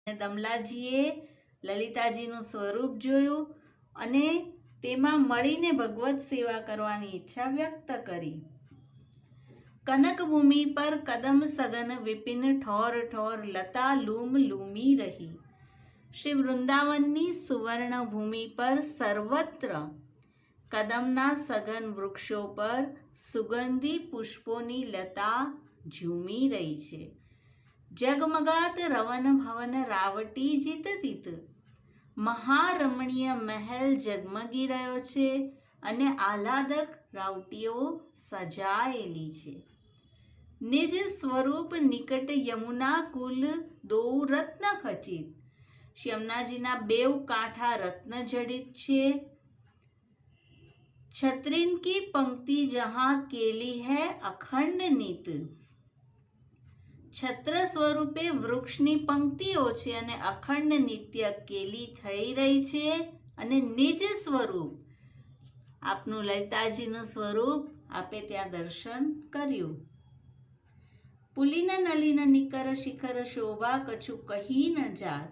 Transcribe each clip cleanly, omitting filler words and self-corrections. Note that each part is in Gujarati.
દમલાજીએ લલિતાજીનું સ્વરૂપ જોયું અને તેમાં મળીને ભગવત સેવા કરવાની ઈચ્છા વ્યક્ત કરી. કનકભૂમિ પર કદમ સઘન વિપિન ઠોર ઠોર લતા લૂમ લૂમી રહી. શ્રી વૃંદાવનની સુવર્ણ ભૂમિ પર સર્વત્ર કદમના સઘન વૃક્ષો પર સુગંધી પુષ્પોની લતા ઝૂમી રહી છે. જગમગાત રવન ભવન રાવટી જીતતીત. મહારમણીય મહેલ ઝગમગી રહ્યો છે અને આહલાદક રાવટીઓ સજાયેલી છે. નિજ સ્વરૂપ નિકટ યમુના કુલ દો રત્ન ખચિત. યમુનાજીના બેવ કાંઠા રત્ન જડિત છે. छत्रिन की पंक्ति जहाँ केली है अखंड नित. છત્ર સ્વરૂપે વૃક્ષની પંક્તિઓ છે અને અખંડ નિત્ય કેલી થઈ રહી છે. અને નિજ સ્વરૂપ આપનું લલિતાજીનું સ્વરૂપ આપે ત્યાં દર્શન કર્યું. પુલિન નલિન નિકર શિખર શોભા કછુ કહી ન જાત.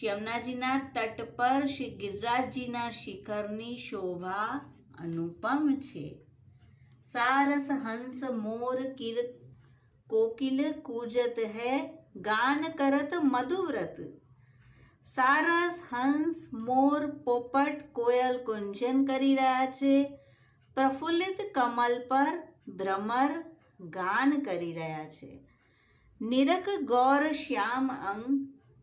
યમુનાજીના તટ પર શ્રી ગિરિરાજજીના શિખરની શોભા अनुपम छे. सारस हंस मोर किर कोकिल कूजत है गान करत मधुव्रत. सारस हंस मोर पोपट कोयल कुंजन કરી રહ્યા છે. પ્રફુલ્લિત કમલ પર ભ્રમર ગાન કરી રહ્યા છે. નિરખ ગૌર શ્યામ અંગ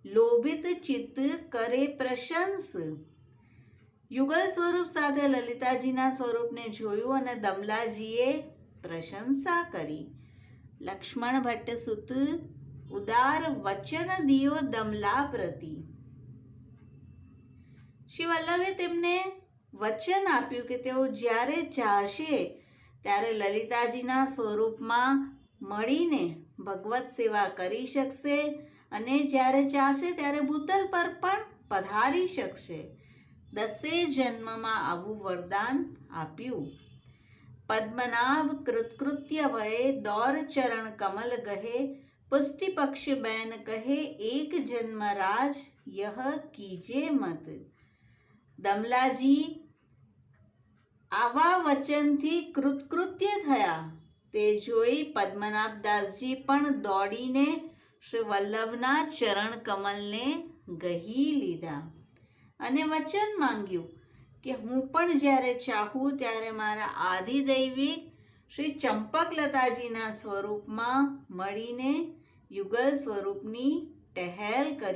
લોભિત ચિત્ત કરે પ્રશંસ. યુગલ સ્વરૂપ સાથે લલિતાજીના સ્વરૂપને જોયું અને દમલાજીએ પ્રશંસા કરી. લક્ષ્મણ ભટ્ટ સુત ઉદાર વચન દિયો દમલા પ્રતિ. શ્રી વલ્લભે તેમને વચન આપ્યું કે તેઓ જ્યારે ચાહશે ત્યારે લલિતાજીના સ્વરૂપમાં મળીને ભગવત સેવા કરી શકશે અને જ્યારે ચાહશે ત્યારે ભૂતલ પર પણ પધારી શકશે. 10 જન્મમાં આવું વરદાન આપ્યું. પદ્મનાભ કૃતકૃત્ય ભયે દોર ચરણ કમલ ગહે. પુષ્ટિ પક્ષ બેન કહે એક જન્મ રાજ યહ કીજે મત. દમલાજી આવા વચનથી કૃતકૃત્ય થયા તે જોઈ પદ્મનાભદાસજી પણ દોડીને શ્રી વલ્લભના ચરણ કમલને ગહી લીધા અને વચન માંગ્યું કે હું પણ જ્યારે ચાહું ત્યારે મારા આદિદૈવિક શ્રી ચંપકલતાજીના સ્વરૂપમાં મળીને યુગલ સ્વરૂપની ટહેલ કરી.